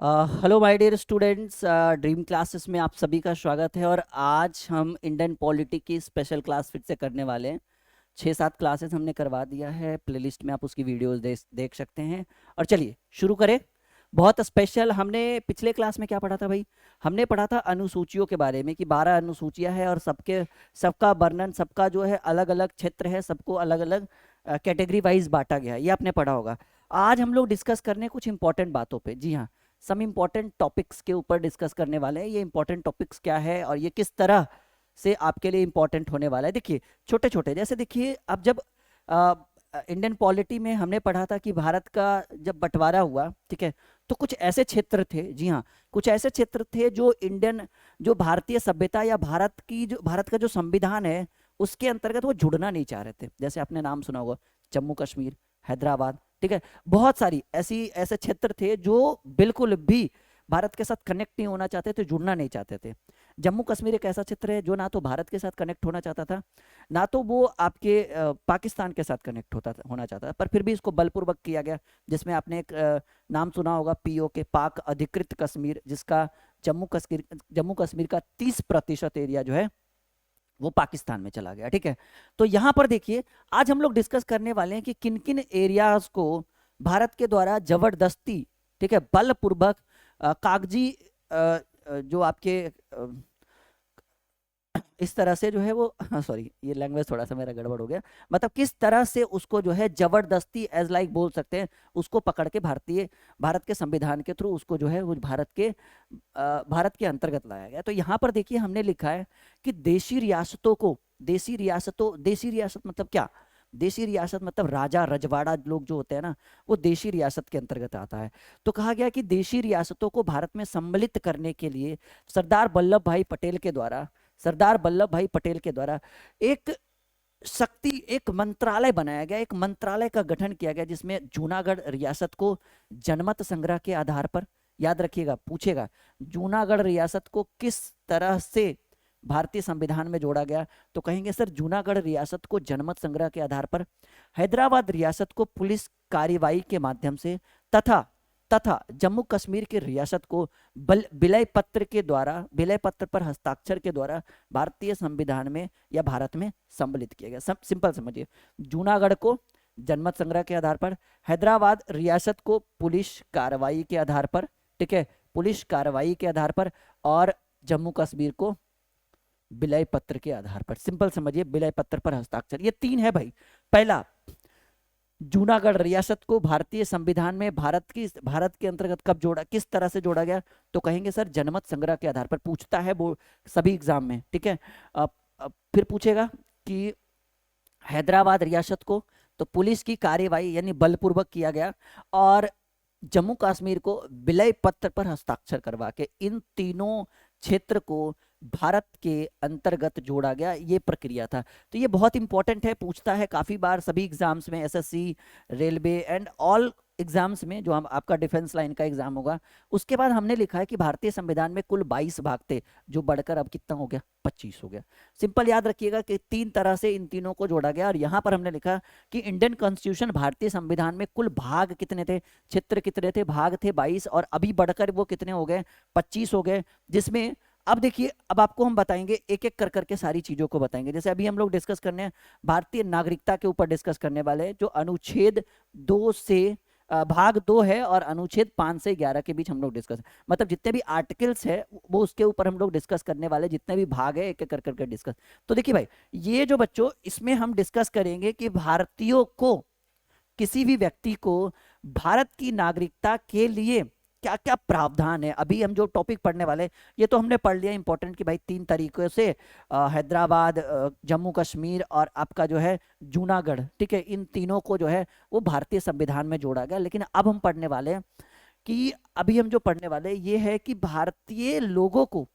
Hello my dear students, Dream Classes में आप सभी का स्वागत है। और आज हम इंडियन पॉलिटी की स्पेशल क्लास फिर से करने वाले हैं। 6-7 क्लासेस हमने करवा दिया है, प्लेलिस्ट में आप उसकी वीडियोस देख सकते हैं। और चलिए शुरू करें। बहुत स्पेशल, हमने पिछले क्लास में क्या पढ़ा था भाई? हमने पढ़ा था अनुसूचियों के बारे में कि 12 अनुसूचियां हैं और सबका वर्णन, सबका जो है अलग अलग क्षेत्र है, सबको अलग अलग कैटेगरी वाइज बांटा गया है। ये आपने पढ़ा होगा। आज हम लोग डिस्कस करने कुछ इंपॉर्टेंट बातों पे, जी हाँ, सम इम्पॉर्टेंट टॉपिक्स के ऊपर डिस्कस करने वाले हैं। ये इंपॉर्टेंट टॉपिक्स क्या है और ये किस तरह से आपके लिए इंपॉर्टेंट होने वाला है। देखिए छोटे छोटे, जैसे देखिए अब जब इंडियन पॉलिटी में हमने पढ़ा था कि भारत का जब बंटवारा हुआ, ठीक है, तो कुछ ऐसे क्षेत्र थे, जी हाँ, कुछ ऐसे क्षेत्र थे जो जो भारतीय सभ्यता या भारत का जो संविधान है उसके अंतर्गत वो जुड़ना नहीं चाह रहे थे। जैसे आपने नाम सुना होगा, जम्मू कश्मीर, हैदराबाद, ठीक है। बहुत सारी ऐसे क्षेत्र थे जो बिल्कुल भी भारत के साथ कनेक्ट नहीं होना चाहते थे, जुड़ना नहीं चाहते थे। जम्मू कश्मीर एक ऐसा क्षेत्र है जो ना तो भारत के साथ कनेक्ट होना चाहता था, ना तो वो आपके पाकिस्तान के साथ कनेक्ट होना चाहता था, पर फिर भी इसको बलपूर्वक किया गया। जिसमें आपने एक नाम सुना होगा, पीओके, पाक अधिकृत कश्मीर, जिसका जम्मू कश्मीर का 30% एरिया जो है वो पाकिस्तान में चला गया, ठीक है। तो यहां पर देखिए, आज हम लोग डिस्कस करने वाले हैं कि किन किन एरियाज को भारत के द्वारा जबरदस्ती, ठीक है, बलपूर्वक कागजी जो आपके इस तरह से जो है वो सॉरी, ये लैंग्वेज थोड़ा सा मेरा गड़बड़ हो गया। मतलब किस तरह से उसको जो है जबरदस्ती, एज लाइक बोल सकते हैं, उसको पकड़ के भारत के संविधान के थ्रू उसको जो है वो भारत के अंतर्गत लाया गया। तो यहाँ पर देखिए हमने लिखा है कि देशी रियासत मतलब क्या? देशी रियासत मतलब राजा रजवाड़ा लोग जो होते हैं ना, वो देशी रियासत के अंतर्गत आता है। तो कहा गया कि देशी रियासतों को भारत में सम्मिलित करने के लिए सरदार वल्लभ भाई पटेल के द्वारा एक मंत्रालय बनाया गया, एक मंत्रालय का गठन किया गया, जिसमें जूनागढ़ रियासत को जनमत संग्रह के आधार पर, याद रखिएगा, पूछेगा, जूनागढ़ रियासत को किस तरह से भारतीय संविधान में जोड़ा गया? तो कहेंगे सर जूनागढ़ रियासत को जनमत संग्रह के आधार पर, हैदराबाद रियासत को पुलिस कार्रवाई के माध्यम से, तथा तथा जम्मू कश्मीर की रियासत को विलय पत्र पर हस्ताक्षर के द्वारा भारतीय संविधान में या भारत में सम्मिलित किया गया। सिंपल समझिए, जूनागढ़ को जनमत संग्रह के आधार पर, हैदराबाद रियासत को पुलिस कार्रवाई के आधार पर, ठीक है, पुलिस कार्रवाई के आधार पर, और जम्मू कश्मीर को विलय पत्र के आधार पर। सिंपल समझिए, विलय पत्र पर हस्ताक्षर, ये 3 है भाई। पहला, जूनागढ़ रियासत को भारतीय संविधान में भारत के अंतर्गत कब जोड़ा, किस तरह से जोड़ा गया? तो कहेंगे सर जनमत संग्रह के आधार पर। पूछता है वो सभी एग्जाम में, ठीक है। फिर पूछेगा कि हैदराबाद रियासत को तो पुलिस की कार्यवाही यानी बलपूर्वक किया गया, और जम्मू कश्मीर को विलय पत्र पर हस्ताक्षर करवा के इन तीनों क्षेत्र को भारत के अंतर्गत जोड़ा गया। ये प्रक्रिया था। तो ये बहुत इंपॉर्टेंट है, पूछता है काफी बार सभी एग्जाम्स में, SSC, railway and all exams में, जो हम आपका डिफेंस लाइन का एग्जाम होगा। उसके बाद हमने लिखा है कि भारतीय संविधान में कुल 22 भाग थे, जो बढ़कर अब कितना हो गया? 25 हो गया। सिंपल याद रखिएगा कि 3 तरह से इन तीनों को जोड़ा गया। और यहां पर हमने लिखा कि इंडियन कॉन्स्टिट्यूशन, भारतीय संविधान में कुल भाग कितने थे, क्षेत्र कितने थे? भाग थे 22, और अभी बढ़कर वो कितने हो गए? 25 हो गए। जिसमें अब देखिए, अब आपको हम बताएंगे, एक एक कर करके सारी चीजों को बताएंगे। जैसे अभी हम लोग डिस्कस करने हैं भारतीय नागरिकता के ऊपर डिस्कस करने वाले हैं, जो अनुच्छेद 2 से भाग 2 है, और अनुच्छेद 5 से 11 के बीच हम लोग डिस्कस, मतलब जितने भी आर्टिकल्स है वो उसके ऊपर हम लोग डिस्कस करने वाले, जितने भी भाग है एक एक कर करके डिस्कस। तो देखिए भाई, ये जो बच्चों, इसमें हम डिस्कस करेंगे कि भारतीयों को, किसी भी व्यक्ति को भारत की नागरिकता के लिए क्या क्या प्रावधान है। अभी हम जो टॉपिक पढ़ने वाले, ये तो हमने पढ़ लिया इंपॉर्टेंट कि भाई 3 तरीकों से हैदराबाद, जम्मू कश्मीर और आपका जो है जूनागढ़, ठीक है, इन तीनों को जो है वो भारतीय संविधान में जोड़ा गया। लेकिन अब हम पढ़ने वाले हैं कि अभी हम जो पढ़ने वाले ये है कि भारतीय लोगों को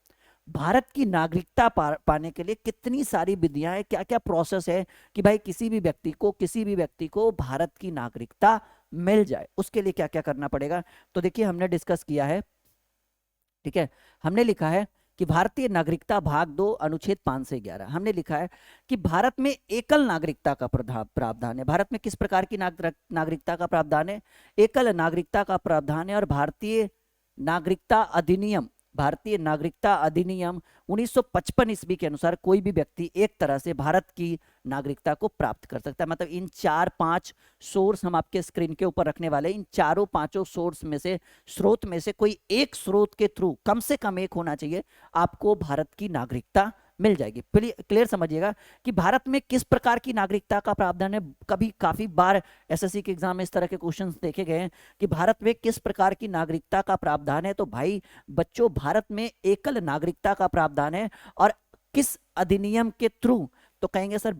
भारत की नागरिकता पाने के लिए कितनी सारी विधियां हैं, क्या क्या प्रोसेस है कि भाई किसी भी व्यक्ति को भारत की नागरिकता मिल जाए, उसके लिए क्या क्या करना पड़ेगा। तो देखिए हमने डिस्कस किया है, ठीक है, हमने लिखा है कि भारतीय नागरिकता भाग 2 अनुच्छेद 5 से 11, हमने लिखा है कि भारत में एकल नागरिकता का प्रावधान है। भारत में किस प्रकार की नागरिकता का प्रावधान है? एकल नागरिकता का प्रावधान है। और भारतीय नागरिकता अधिनियम, भारतीय नागरिकता अधिनियम 1955 ईस्वी के अनुसार कोई भी व्यक्ति एक तरह से भारत की नागरिकता को प्राप्त कर सकता है। मतलब इन 4-5 सोर्स हम आपके स्क्रीन के ऊपर रखने वाले, इन चारों पांचों सोर्स में से, स्रोत में से कोई एक स्रोत के थ्रू, कम से कम एक होना चाहिए, आपको भारत की नागरिकता मिल जाएगी। क्लियर समझिएगा कि भारत में किस प्रकार की नागरिकता का प्रावधान है। कभी काफी बार एसएससी के एग्जाम में इस तरह के क्वेश्चंस देखे गए हैं कि भारत में किस प्रकार की नागरिकता का प्रावधान है। तो भाई बच्चों, भारत में एकल नागरिकता का प्रावधान है। और किस अधिनियम के थ्रू? तो कहेंगे सर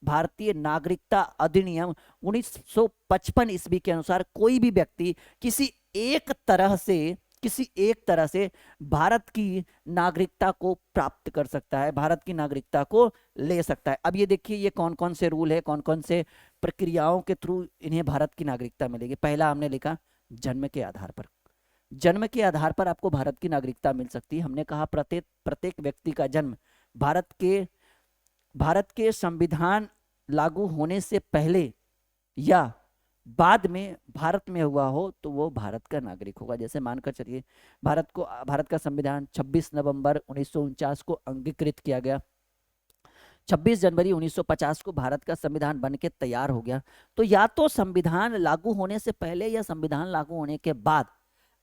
भारतीय नागरिकता अधिनियम 1955 ईस्वी के अनुसार कोई भी व्यक्ति किसी एक तरह से भारत की नागरिकता को प्राप्त कर सकता है, भारत की नागरिकता को ले सकता है। अब ये देखिए, ये कौन कौन से रूल है, कौन कौन से प्रक्रियाओं के थ्रू इन्हें भारत की नागरिकता मिलेगी। पहला हमने लिखा जन्म के आधार पर। जन्म के आधार पर आपको भारत की नागरिकता मिल सकती है। हमने कहा प्रत्येक व्यक्ति का जन्म भारत के संविधान लागू होने से पहले या बाद में भारत में हुआ हो तो वो भारत का नागरिक होगा। जैसे मानकर चलिए भारत का संविधान 26 नवंबर 1949 को अंगीकृत किया गया, 26 जनवरी 1950 को भारत का संविधान बन के तैयार हो गया। तो या तो संविधान लागू होने से पहले या संविधान लागू होने के बाद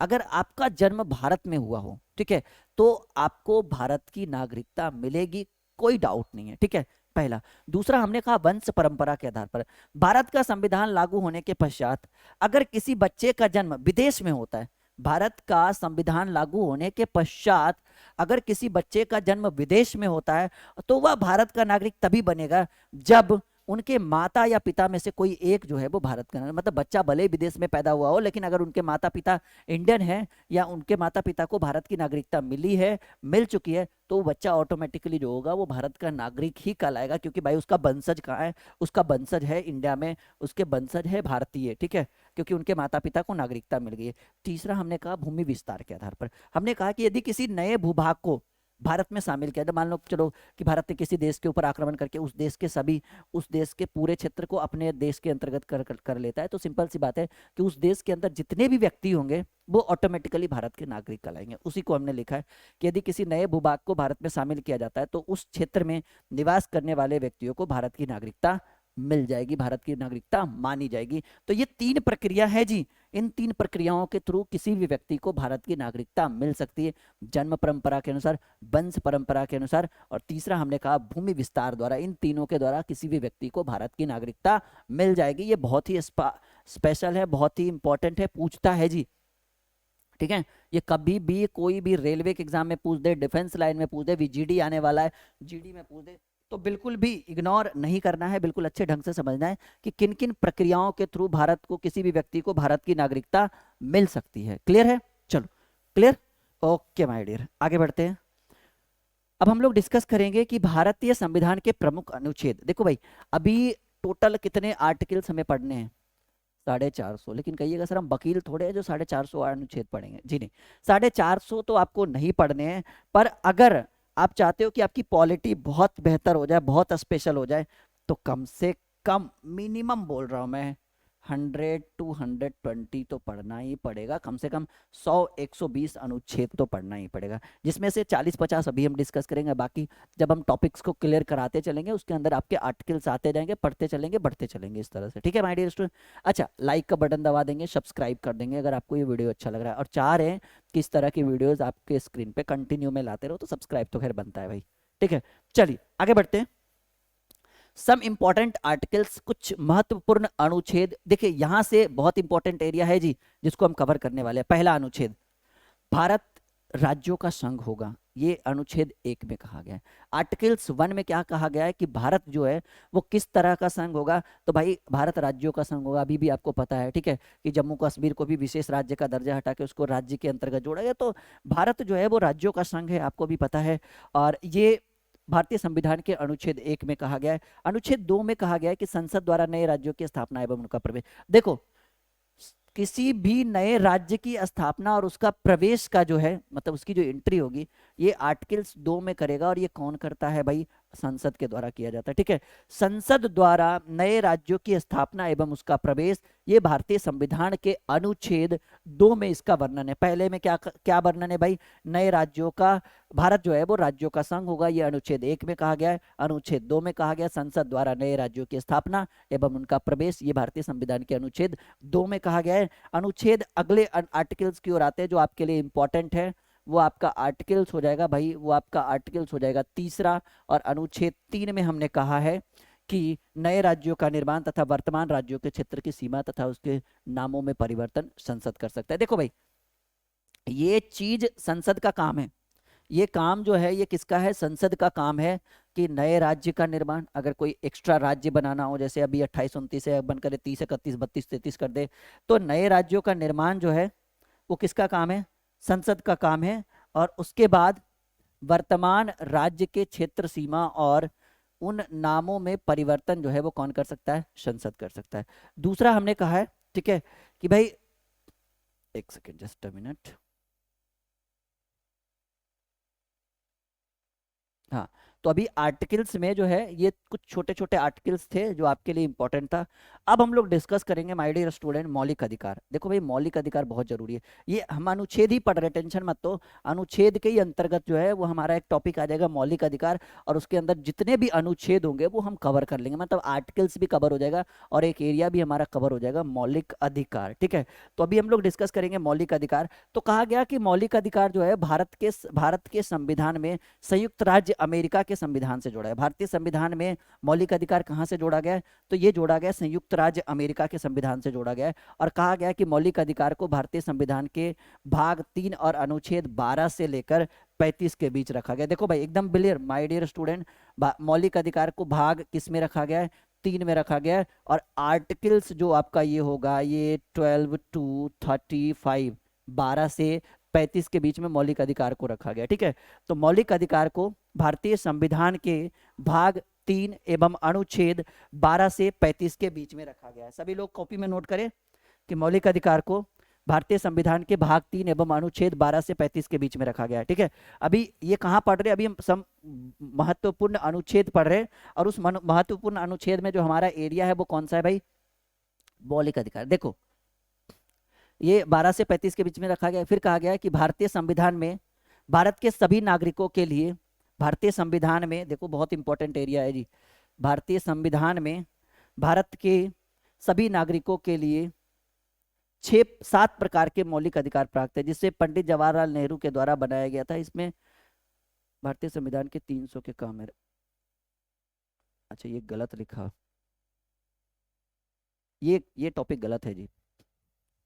अगर आपका जन्म भारत में हुआ हो, ठीक है, तो आपको भारत की नागरिकता मिलेगी, कोई डाउट नहीं है। ठीक है, पहला। दूसरा हमने कहा वंश परंपरा के आधार पर। भारत का संविधान लागू होने के पश्चात अगर किसी बच्चे का जन्म विदेश में होता है, भारत का संविधान लागू होने के पश्चात अगर किसी बच्चे का जन्म विदेश में होता है तो वह भारत का नागरिक तभी बनेगा जब उनके माता या पिता में से कोई एक जो है वो भारत का, मतलब बच्चा भले ही विदेश में पैदा हुआ हो लेकिन अगर उनके माता पिता इंडियन है या उनके माता पिता को भारत की नागरिकता मिल चुकी है, तो वो बच्चा ऑटोमेटिकली जो होगा वो भारत का नागरिक ही कहलाएगा। क्योंकि भाई उसका वंशज कहाँ है? उसका वंशज है इंडिया में, उसके वंशज है भारतीय। ठीक है, क्योंकि उनके माता पिता को नागरिकता मिल गई है। तीसरा हमने कहा भूमि विस्तार के आधार पर। हमने कहा कि यदि किसी नए भूभाग को भारत में शामिल किया, मान लो चलो कि भारत ने किसी देश के ऊपर आक्रमण करके उस देश के पूरे क्षेत्र को अपने देश के अंतर्गत कर लेता है, तो सिंपल सी बात है कि उस देश के अंदर जितने भी व्यक्ति होंगे वो ऑटोमेटिकली भारत के नागरिक कहलाएंगे। उसी को हमने लिखा है कि यदि किसी नए भूभाग को भारत में शामिल किया जाता है तो उस क्षेत्र में निवास करने वाले व्यक्तियों को भारत की नागरिकता मिल जाएगी, भारत की नागरिकता मानी जाएगी। तो ये 3 प्रक्रिया है जी। इन 3 प्रक्रियाओं के थ्रू किसी भी व्यक्ति को भारत की नागरिकता मिल सकती है, जन्म परंपरा के अनुसार, वंश परंपरा के अनुसार, और तीसरा हमने कहा भूमि विस्तार द्वारा। इन तीनों के द्वारा किसी भी व्यक्ति को भारत की नागरिकता मिल जाएगी। ये बहुत ही स्पेशल है, बहुत ही इंपॉर्टेंट है, पूछता है जी। ठीक है, ये कभी भी कोई भी रेलवे के एग्जाम में पूछ दे, डिफेंस लाइन में पूछ दे, जीडी आने वाला है, जीडी में पूछ दे, तो बिल्कुल भी इग्नोर नहीं करना है, बिल्कुल अच्छे ढंग से समझना है कि किन किन प्रक्रियाओं के थ्रू भारत को, किसी भी व्यक्ति को भारत की नागरिकता मिल सकती है। क्लियर है? चलो, क्लियर, ओके माय डियर, आगे बढ़ते हैं। अब हम लोग डिस्कस करेंगे कि भारतीय संविधान के प्रमुख अनुच्छेद। देखो भाई, अभी टोटल कितने आर्टिकल्स हमें पढ़ने हैं? 450। लेकिन कहिएगा सर हम वकील थोड़े हैं जो 450 अनुच्छेद पढ़ेंगे। जी नहीं, 450 तो आपको नहीं पढ़ने हैं, पर अगर आप चाहते हो कि आपकी पॉलिटी बहुत बेहतर हो जाए, बहुत स्पेशल हो जाए, तो कम से कम, मिनिमम बोल रहा हूं मैं, 100 to 120 तो पढ़ना ही पड़ेगा। कम से कम 100-120 अनुच्छेद तो पढ़ना ही पड़ेगा, जिसमें से 40-50 अभी हम डिस्कस करेंगे। बाकी जब हम टॉपिक्स को क्लियर कराते चलेंगे उसके अंदर आपके आर्टिकल्स आते जाएंगे, पढ़ते चलेंगे, बढ़ते चलेंगे इस तरह से। ठीक है माय डियर स्टूडेंट? अच्छा, लाइक का बटन दबा देंगे, सब्सक्राइब कर देंगे अगर आपको ये वीडियो अच्छा लग रहा है और चाह रहे हैं कि इस तरह की वीडियोज आपके स्क्रीन पे कंटिन्यू में लाते रहो, तो सब्सक्राइब तो खैर बनता है भाई। ठीक है, चलिए आगे बढ़ते हैं। सम इंपॉर्टेंट आर्टिकल्स, कुछ महत्वपूर्ण अनुच्छेद। देखिए यहां से बहुत इंपॉर्टेंट एरिया है जी जिसको हम कवर करने वाले हैं। पहला अनुच्छेद, भारत राज्यों का संघ होगा, ये अनुच्छेद 1 में कहा गया है। आर्टिकल्स 1 में क्या कहा गया है कि भारत जो है वो किस तरह का संघ होगा? तो भाई भारत राज्यों का संघ होगा। अभी भी आपको पता है, ठीक है, कि जम्मू कश्मीर को भी विशेष राज्य का दर्जा हटा के उसको राज्य के अंतर्गत जोड़ा गया। तो भारत जो है वो राज्यों का संघ है, आपको भी पता है। और ये भारतीय संविधान के अनुच्छेद 1 में कहा गया है। अनुच्छेद 2 में कहा गया है कि संसद द्वारा नए राज्यों की स्थापना एवं उनका प्रवेश। देखो, किसी भी नए राज्य की स्थापना और उसका प्रवेश का जो है, मतलब उसकी जो एंट्री होगी, ये आर्टिकल्स 2 में करेगा। और ये कौन करता है भाई? संसद के द्वारा किया जाता है। ठीक है, संसद द्वारा नए राज्यों की स्थापना एवं उसका प्रवेश, ये भारतीय संविधान के अनुच्छेद 2 में इसका वर्णन है। पहले में क्या क्या वर्णन है भाई, नए राज्यों का, भारत जो है वो राज्यों का संघ होगा, ये अनुच्छेद 1 में कहा गया है। अनुच्छेद 2 में कहा गया संसद द्वारा नए राज्यों की स्थापना एवं उनका प्रवेश, ये भारतीय संविधान के अनुच्छेद 2 में कहा गया है। अनुच्छेद अगले आर्टिकल्स की ओर आते हैं जो आपके लिए इंपॉर्टेंट है, वो आपका आर्टिकल्स हो जाएगा भाई, वो आपका आर्टिकल्स हो जाएगा 3रा। और अनुच्छेद 3 में हमने कहा है कि नए राज्यों का निर्माण तथा वर्तमान राज्यों के क्षेत्र की सीमा तथा उसके नामों में परिवर्तन संसद कर सकता है। देखो भाई, ये चीज संसद का काम है, ये काम जो है ये किसका है, संसद का काम है कि नए राज्य का निर्माण, अगर कोई एक्स्ट्रा राज्य बनाना हो, जैसे अभी 28 29 है, बन करे 30 31 32 33 कर दे, तो नए राज्यों का निर्माण जो है वो किसका काम है, संसद का काम है। और उसके बाद वर्तमान राज्य के क्षेत्र सीमा और उन नामों में परिवर्तन जो है वो कौन कर सकता है, संसद कर सकता है। दूसरा हमने कहा है, ठीक है, कि भाई एक सेकेंड, जस्ट अ मिनट, हाँ, तो अभी आर्टिकल्स में जो है ये कुछ छोटे छोटे आर्टिकल्स थे जो आपके लिए इंपॉर्टेंट था। अब हम लोग डिस्कस करेंगे माय डियर स्टूडेंट मौलिक अधिकार। देखो भाई, मौलिक अधिकार बहुत जरूरी है, ये हम अनुच्छेद ही पढ़ रहे, टेंशन मत, तो अनुच्छेद के ही अंतर्गत जो है वो हमारा एक टॉपिक आ जाएगा मौलिक अधिकार, और उसके अंदर जितने भी अनुच्छेद होंगे वो हम कवर कर लेंगे, मतलब आर्टिकल्स भी कवर हो जाएगा और एक एरिया भी हमारा कवर हो जाएगा, मौलिक अधिकार। ठीक है, तो अभी हम लोग डिस्कस करेंगे मौलिक अधिकार। तो कहा गया कि मौलिक अधिकार जो है भारत के संविधान में संयुक्त राज्य अमेरिका के संविधान से जोड़ा है। भारतीय संविधान में मौलिक अधिकार कहां से जोड़ा गया है, तो ये जोड़ा गया संयुक्त राज्य अमेरिका के संविधान से जोड़ा गया है। और कहा गया कि मौलिक अधिकार को भारतीय संविधान के भाग 3 और अनुच्छेद 12 से लेकर 35 के बीच रखा गया। देखो भाई एकदम क्लियर माय डियर स्टूडेंट, मौलिक अधिकार को भाग किस में रखा गया है, 3 में रखा गया है। और आर्टिकल्स जो आपका ये होगा, ये 12 to 35, 12 से 35 के बीच में मौलिक अधिकार को रखा गया। ठीक है, तो मौलिक अधिकार को भारतीय संविधान के भाग 3 एवं अनुच्छेद 12 से 35 के बीच में रखा गया है। सभी लोग कॉपी में नोट करें कि मौलिक अधिकार को भारतीय संविधान के भाग 3 एवं अनुच्छेद 12 से 35 के बीच में रखा गया है। ठीक है, अभी ये कहाँ पढ़ रहे हैं, अभी हम सब महत्वपूर्ण अनुच्छेद पढ़ रहे हैं, और उस महत्वपूर्ण अनुच्छेद में जो हमारा एरिया है वो कौन सा है भाई, मौलिक अधिकार। देखो ये 12 से 35 के बीच में रखा गया है। फिर कहा गया है कि भारतीय संविधान में भारत के सभी नागरिकों के लिए, भारतीय संविधान में, देखो बहुत इंपॉर्टेंट एरिया है जी, भारतीय संविधान में भारत के सभी नागरिकों के लिए 7 प्रकार के मौलिक अधिकार प्राप्त है, जिससे पंडित जवाहरलाल नेहरू के द्वारा बनाया गया था। इसमें भारतीय संविधान के 300 के काम है, अच्छा ये गलत लिखा, ये टॉपिक गलत है जी।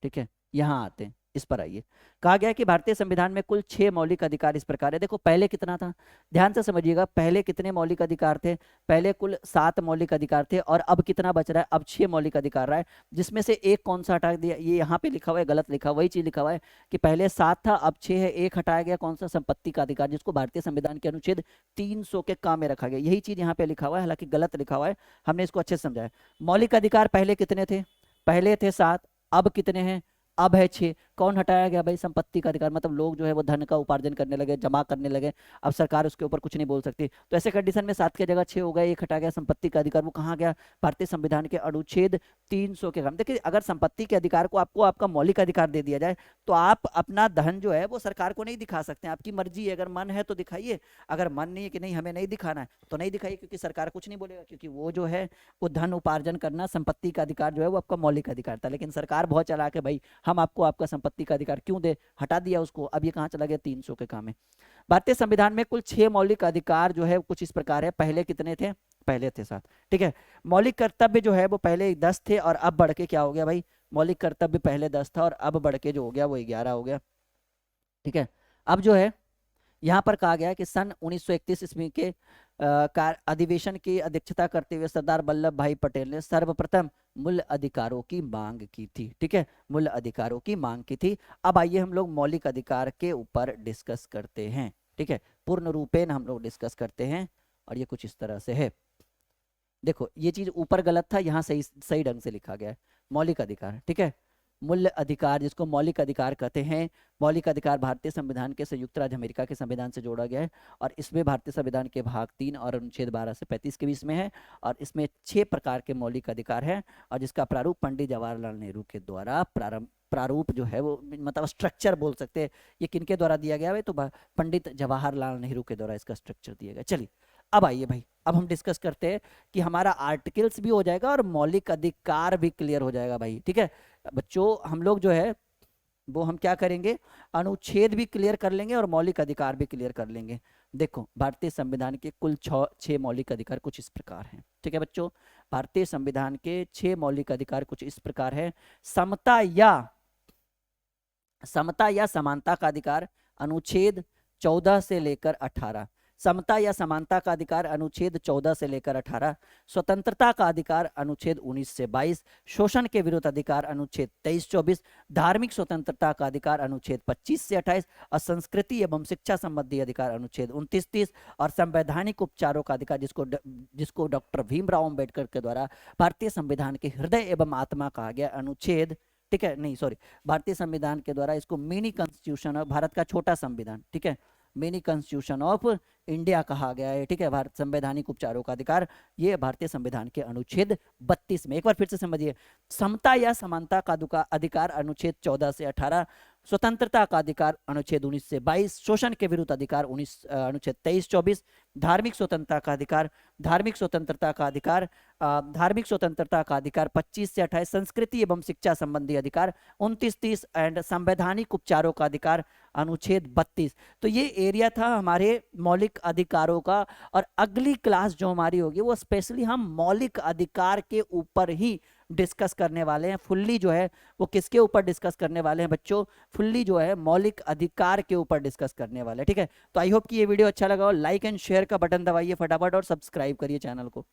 ठीक है, यहाँ आते हैं, इस पर आइए। कहा गया कि भारतीय संविधान में कुल 6 मौलिक अधिकार इस प्रकार है। देखो पहले कितना था, ध्यान से समझिएगा, पहले कितने मौलिक अधिकार थे, पहले कुल 7 मौलिक अधिकार थे, और अब कितना बच रहा है, अब 6 मौलिक अधिकार रहा है, जिसमें से एक कौन सा हटा दिया, ये यहाँ पे लिखा हुआ है, गलत लिखा, वही चीज लिखा हुआ है कि पहले 7 था अब 6 है, एक हटाया गया, कौन सा, संपत्ति का अधिकार, जिसको भारतीय संविधान के अनुच्छेद 300 के काम में रखा गया, यही चीज यहाँ पे लिखा हुआ है, हालांकि गलत लिखा हुआ है, हमने इसको अच्छे से समझा है। मौलिक अधिकार पहले कितने थे, पहले थे 7, अब कितने हैं, अब है 6। कौन हटाया गया भाई, संपत्ति का अधिकार, मतलब लोग जो है वो धन का उपार्जन करने लगे, जमा करने लगे, अब सरकार उसके ऊपर कुछ नहीं बोल सकती, तो ऐसे कंडीशन में 7 की जगह 6 हो गए, एक हटा गया संपत्ति का अधिकार, वो कहाँ गया, भारतीय संविधान के अनुच्छेद 300 के काम। देखिए अगर संपत्ति के अधिकार को आपको आपका मौलिक अधिकार दे दिया जाए तो आप अपना धन जो है वो सरकार को नहीं दिखा सकते, आपकी मर्जी है, अगर मन है तो दिखाइए, अगर मन नहीं है कि नहीं हमें नहीं दिखाना है तो नहीं दिखाइए, क्योंकि सरकार कुछ नहीं बोलेगा, क्योंकि वो जो है वो धन उपार्जन करना, संपत्ति का अधिकार जो है वो आपका मौलिक अधिकार था। लेकिन सरकार बहुत चालाक है भाई, हम आपको आपका संपत्ति का अधिकार क्यों दे, हटा दिया उसको, अब ये कहां चला गया, 300 के काम में। भारतीय संविधान में कुल 6 मौलिक अधिकार जो है कुछ इस प्रकार है, पहले कितने थे, पहले थे 7। ठीक है, मौलिक कर्तव्य जो है वो पहले 10 थे और अब बढ़ के क्या हो गया भाई, मौलिक कर्तव्य पहले 10 था और अब बढ़ के जो हो गया वो 11 हो गया। ठीक है, अब जो है यहाँ पर कहा गया है कि सन 1931 ईस्वी के अधिवेशन की अध्यक्षता करते हुए सरदार वल्लभ भाई पटेल ने सर्वप्रथम मूल अधिकारों की मांग की थी। ठीक है, मूल अधिकारों की मांग की थी। अब आइए हम लोग मौलिक अधिकार के ऊपर डिस्कस करते हैं। ठीक है, पूर्ण रूपेण हम लोग डिस्कस करते हैं, और ये कुछ इस तरह से है। देखो ये चीज ऊपर गलत था, यहाँ सही सही ढंग से लिखा गया है, मौलिक अधिकार। ठीक है, मूल्य अधिकार, जिसको मौलिक अधिकार कहते हैं। मौलिक अधिकार भारतीय संविधान के संयुक्त राज्य अमेरिका के संविधान से जोड़ा गया है और इसमें भारतीय संविधान के भाग 3 और अनुच्छेद 12 से 35 के बीच में है और इसमें 6 प्रकार के मौलिक अधिकार हैं और जिसका प्रारूप पंडित जवाहरलाल नेहरू के द्वारा प्रारूप जो है वो मतलब स्ट्रक्चर बोल सकते हैं। ये किनके द्वारा दिया गया है? तो पंडित जवाहरलाल नेहरू के द्वारा इसका स्ट्रक्चर दिया गया। चलिए अब आइए भाई, अब हम डिस्कस करते हैं कि हमारा आर्टिकल्स भी हो जाएगा और मौलिक अधिकार भी क्लियर हो जाएगा भाई। ठीक है बच्चों, हम लोग जो है वो हम क्या करेंगे, अनुच्छेद भी क्लियर कर लेंगे और मौलिक अधिकार भी क्लियर कर लेंगे। देखो भारतीय संविधान के कुल 6 मौलिक अधिकार कुछ इस प्रकार हैं। ठीक है बच्चों, भारतीय संविधान के 6 मौलिक अधिकार कुछ इस प्रकार है। समता या समानता का अधिकार अनुच्छेद 14 से लेकर 18। समता या समानता का अधिकार अनुच्छेद 14 से लेकर 18। स्वतंत्रता का अधिकार अनुच्छेद 19 से 22। शोषण के विरुद्ध अधिकार अनुच्छेद 23-24। धार्मिक स्वतंत्रता का अधिकार अनुच्छेद 25 से 28 और संस्कृति एवं शिक्षा संबंधी अधिकार अनुच्छेद 29-30 और संवैधानिक उपचारों का अधिकार जिसको डॉक्टर भीमराव अंबेडकर के द्वारा भारतीय संविधान के हृदय एवं आत्मा कहा गया अनुच्छेद, ठीक है, नहीं सॉरी, भारतीय संविधान के द्वारा इसको मिनी कॉन्स्टिट्यूशन और भारत का छोटा संविधान, ठीक है, मिनी कॉन्स्टिट्यूशन ऑफ इंडिया कहा गया है। ठीक है, भारत संवैधानिक उपचारों का अधिकार ये भारतीय संविधान के अनुच्छेद 32 में। एक बार फिर से समझिए, समता या समानता का अधिकार अनुच्छेद 14 से 18। स्वतंत्रता का अधिकार अनुच्छेद 19 से 22। शोषण के विरुद्ध अधिकार अनुच्छेद 23-24। धार्मिक स्वतंत्रता का अधिकार 25 से 28। संस्कृति एवं शिक्षा संबंधी अधिकार 29-30 एंड संवैधानिक उपचारों का अधिकार अनुच्छेद 32। तो ये एरिया था हमारे मौलिक अधिकारों का और अगली क्लास जो हमारी होगी वो स्पेशली हम मौलिक अधिकार के ऊपर ही डिस्कस करने वाले हैं। फुल्ली जो है वो किसके ऊपर डिस्कस करने वाले हैं बच्चों? फुल्ली जो है मौलिक अधिकार के ऊपर डिस्कस करने वाले हैं। ठीक है, तो आई होप कि ये वीडियो अच्छा लगा हो। लाइक एंड शेयर का बटन दबाइए फटाफट और सब्सक्राइब करिए चैनल को।